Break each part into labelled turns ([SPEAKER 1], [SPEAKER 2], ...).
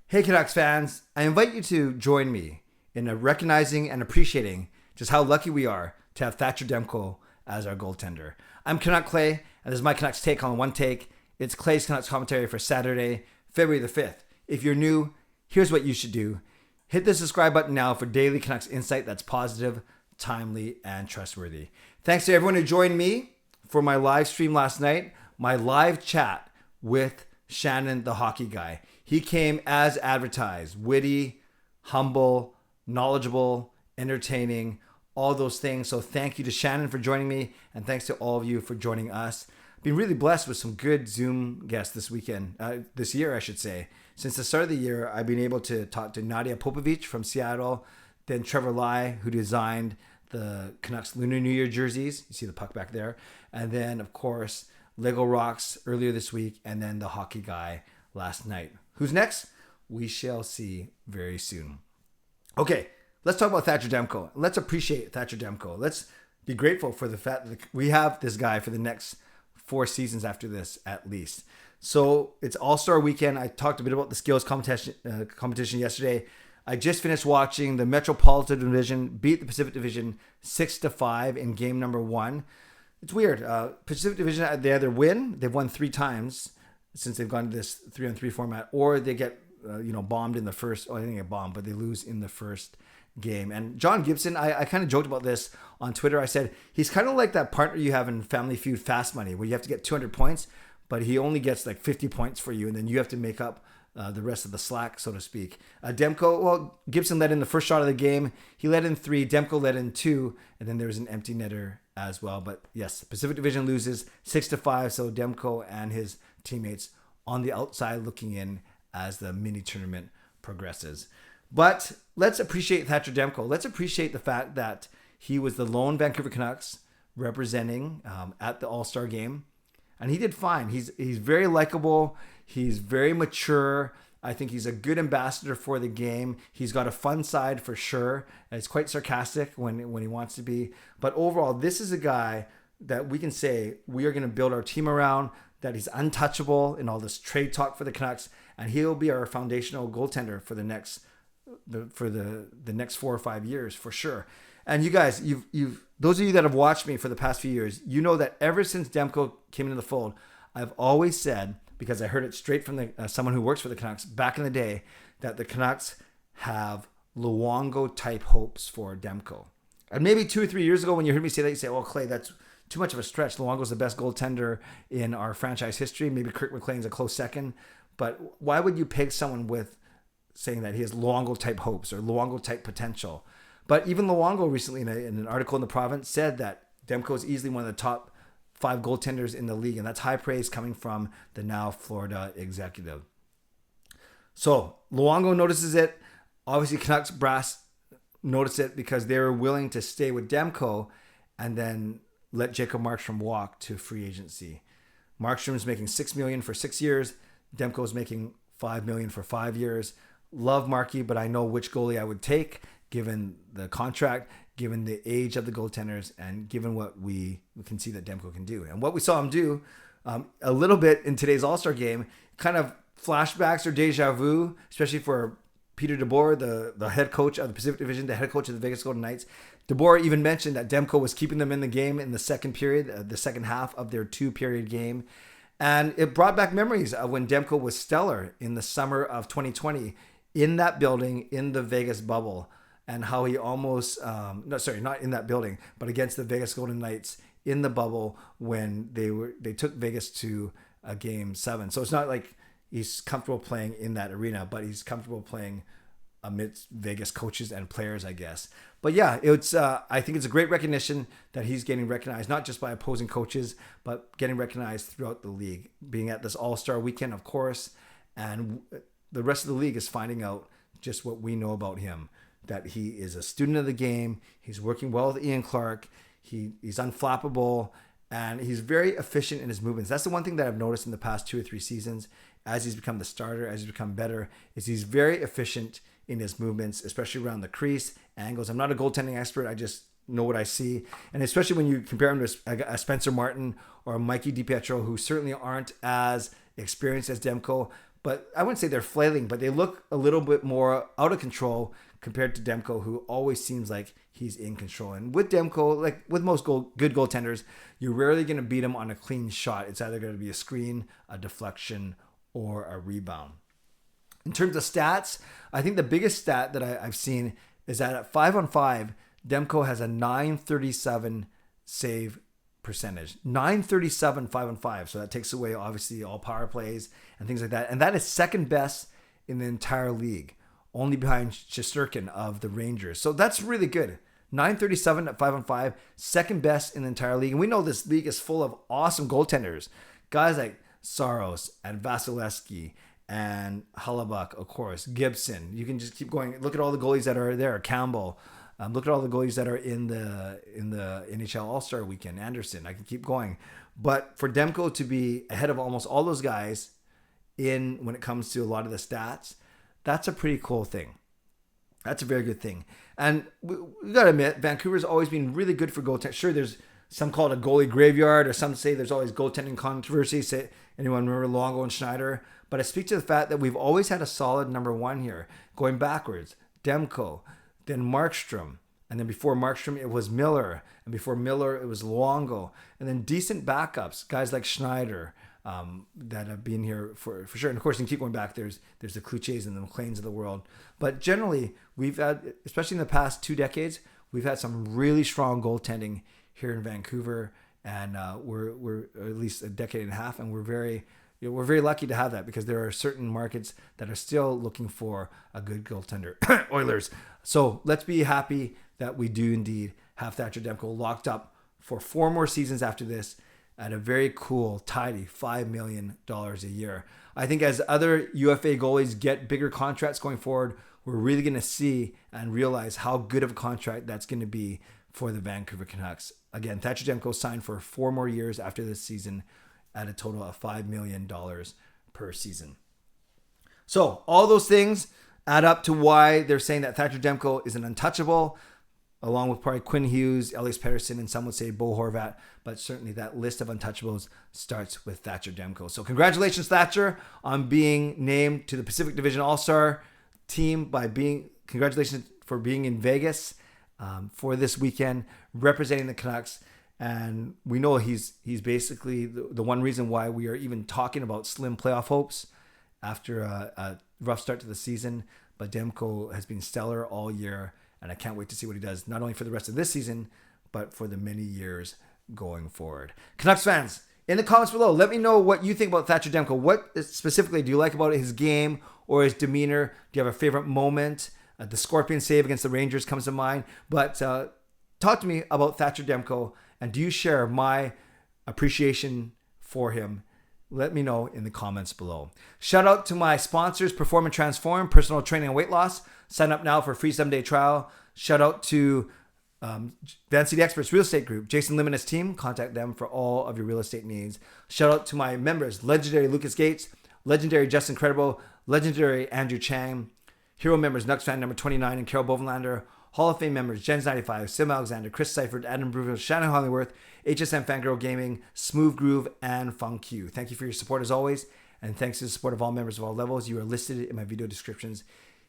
[SPEAKER 1] Hey Canucks fans, I invite you to join me in recognizing and appreciating just how lucky we are to have Thatcher Demko as our goaltender. I'm Canuck Clay, and this is my Canucks take on One Take. It's Clay's Canucks commentary for Saturday, February the 5th. If you're new, here's what you should do. Hit the subscribe button now for daily Canucks insight that's positive, timely, and trustworthy. Thanks to everyone who joined me for my live stream last night, my live chat with Shannon, the hockey guy. He came as advertised, witty, humble, knowledgeable, entertaining, all those things. So thank you to Shannon for joining me, and thanks to all of you for joining us. Been really blessed with some good Zoom guests this year, I should say. Since the start of the year, I've been able to talk to Nadia Popovic from Seattle, then Trevor Lai, who designed the Canucks Lunar New Year jerseys. You see the puck back there. And then, of course, Lego Rocks earlier this week, and then the hockey guy last night. Who's next? We shall see very soon. Okay, let's talk about Thatcher Demko. Let's appreciate Thatcher Demko. Let's be grateful for the fact that we have this guy for the next 4 seasons after this, at least. So it's All-Star Weekend. I talked a bit about the skills competition yesterday. I just finished watching the Metropolitan Division beat the Pacific Division 6-5 in game number 1. It's weird. Pacific Division, they either win, they've won 3 times since they've gone to this 3-on-3 format, or they get bombed in the first. Oh, they didn't get bombed, but they lose in the first game. And John Gibson, I kind of joked about this on Twitter. I said he's kind of like that partner you have in Family Feud Fast Money, where you have to get 200 points, but he only gets like 50 points for you, and then you have to make up the rest of the slack, so to speak. Demko, well, Gibson led in the first shot of the game. He led in 3. Demko led in 2, and then there was an empty netter as well. But yes, Pacific Division loses 6-5. So Demko and his teammates on the outside looking in as the mini tournament progresses. But let's appreciate Thatcher Demko. Let's appreciate the fact that he was the lone Vancouver Canucks representing at the All-Star Game. And he did fine. He's very likable. He's very mature. I think he's a good ambassador for the game. He's got a fun side for sure. And it's quite sarcastic when he wants to be. But overall, this is a guy that we can say we are going to build our team around, that he's untouchable in all this trade talk for the Canucks, and he'll be our foundational goaltender for the next 4 or 5 years for sure. And you guys, you've those of you that have watched me for the past few years, you know that ever since Demko came into the fold, I've always said, because I heard it straight from someone who works for the Canucks back in the day, that the Canucks have Luongo type hopes for Demko. And maybe 2 or 3 years ago, when you heard me say that, you say, "Well, Clay, that's too much of a stretch. Luongo's the best goaltender in our franchise history. Maybe Kirk McLean's a close second." But why would you peg someone with saying that he has Luongo type hopes or Luongo type potential? But even Luongo recently in an article in the Province said that Demko is easily one of the top 5 goaltenders in the league. And that's high praise coming from the now Florida executive. So Luongo notices it. Obviously Canucks brass noticed it because they were willing to stay with Demko and then let Jacob Markstrom walk to free agency. Markstrom is making $6 million for 6 years. Demko is making $5 million for 5 years. Love Marky, but I know which goalie I would take given the contract, given the age of the goaltenders, and given what we can see that Demko can do. And what we saw him do a little bit in today's All-Star Game, kind of flashbacks or deja vu, especially for Peter DeBoer, the head coach of the Pacific Division, the head coach of the Vegas Golden Knights. DeBoer even mentioned that Demko was keeping them in the game in the second period, the second half of their 2-period game. And it brought back memories of when Demko was stellar in the summer of 2020 in that building, in the Vegas bubble, and how he almost, not in that building, but against the Vegas Golden Knights in the bubble when they took Vegas to a Game 7. So it's not like he's comfortable playing in that arena, but he's comfortable playing amidst Vegas coaches and players, I guess. But yeah, I think it's a great recognition that he's getting recognized, not just by opposing coaches, but getting recognized throughout the league. Being at this All-Star Weekend, of course, and the rest of the league is finding out just what we know about him, that he is a student of the game. He's working well with Ian Clark. He's unflappable, and he's very efficient in his movements. That's the one thing that I've noticed in the past 2 or 3 seasons as he's become the starter, as he's become better, is he's very efficient in his movements, especially around the crease, angles. I'm not a goaltending expert. I just know what I see. And especially when you compare him to a Spencer Martin or a Mikey DiPietro, who certainly aren't as experienced as Demko, but I wouldn't say they're flailing, but they look a little bit more out of control compared to Demko, who always seems like he's in control. And with Demko, like with most good goaltenders, you're rarely going to beat him on a clean shot. It's either going to be a screen, a deflection, or a rebound. In terms of stats, I think the biggest stat that I've seen is that at 5-on-5, Demko has a .937 save percentage. .937 5-on-5. So that takes away obviously all power plays and things like that. And that is second best in the entire league, only behind Shesterkin of the Rangers. So that's really good. .937 at 5-on-5, second best in the entire league. And we know this league is full of awesome goaltenders. Guys like Saros and Vasilevsky and Hellebuyck, of course, Gibson. You can just keep going. Look at all the goalies that are there. Campbell. Look at all the goalies that are in the NHL All-Star Weekend. Anderson. I can keep going. But for Demko to be ahead of almost all those guys when it comes to a lot of the stats, that's a pretty cool thing. That's a very good thing. And we got to admit, Vancouver's always been really good for goaltending. Sure, there's some call it a goalie graveyard, or some say there's always goaltending controversy. Say, anyone remember Longo and Schneider? But I speak to the fact that we've always had a solid number one here. Going backwards, Demko, then Markstrom. And then before Markstrom, it was Miller. And before Miller, it was Longo. And then decent backups, guys like Schneider, that have been here for sure. And of course, you can keep going back. There's the Kluches and the McLeans of the world. But generally, we've had, especially in the past 2 decades, we've had some really strong goaltending here in Vancouver. And we're at least a decade and a half. And we're very lucky to have that, because there are certain markets that are still looking for a good goaltender. Oilers. So let's be happy that we do indeed have Thatcher Demko locked up for 4 more seasons after this at a very cool, tidy $5 million a year. I think as other UFA goalies get bigger contracts going forward, we're really going to see and realize how good of a contract that's going to be for the Vancouver Canucks. Again, Thatcher Demko signed for 4 more years after this season at a total of $5 million per season. So all those things add up to why they're saying that Thatcher Demko is an untouchable, along with probably Quinn Hughes, Elias Pettersson, and some would say Bo Horvat. But certainly that list of untouchables starts with Thatcher Demko. So congratulations, Thatcher, on being named to the Pacific Division All-Star team congratulations for being in Vegas for this weekend, representing the Canucks. And we know he's basically the one reason why we are even talking about slim playoff hopes after a rough start to the season. But Demko has been stellar all year, and I can't wait to see what he does, not only for the rest of this season, but for the many years going forward. Canucks fans, in the comments below, let me know what you think about Thatcher Demko. What specifically do you like about his game or his demeanor? Do you have a favorite moment? The Scorpion save against the Rangers comes to mind. But talk to me about Thatcher Demko, and do you share my appreciation for him? Let me know in the comments below. Shout out to my sponsors, Perform and Transform, personal training and weight loss. Sign up now for a free 7-day trial. Shout out to Van City Experts Real Estate Group, Jason Lim and his team. Contact them for all of your real estate needs. Shout out to my members, legendary Lucas Gates, legendary Justin Credible, legendary Andrew Chang, hero members nucksfan number 29 and Carol Bovenlander, Hall of Fame members Jens95, Sim Alexander, Chris Seifert, Adam Bruville, Shannon Hollingworth, HSM Fangirl Gaming, Smooth Groove, and Funk Q. Thank you for your support as always, and thanks to the support of all members of all levels. You are listed in my video descriptions.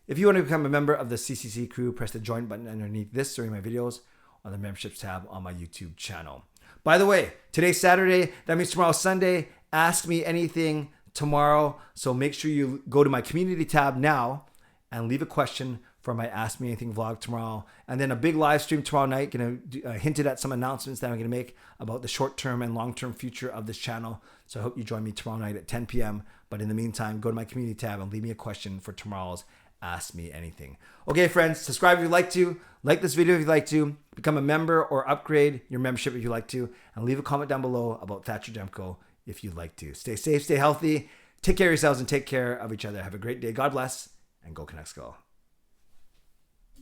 [SPEAKER 1] If you want to become a member of the CCC Crew, press the join button underneath this during my videos on the memberships tab on my YouTube channel. By the way, today's Saturday, that means tomorrow's Sunday. Ask me anything tomorrow, so make sure you go to my community tab now and leave a question for my Ask Me Anything vlog tomorrow. And then a big live stream tomorrow night, hinted at some announcements that I'm going to make about the short-term and long-term future of this channel. So I hope you join me tomorrow night at 10 p.m. But in the meantime, go to my community tab and leave me a question for tomorrow's Ask Me Anything. Okay, friends, subscribe if you'd like to. Like this video if you'd like to. Become a member or upgrade your membership if you'd like to. And leave a comment down below about Thatcher Demko if you'd like to. Stay safe, stay healthy. Take care of yourselves and take care of each other. Have a great day. God bless. And go Canucks go.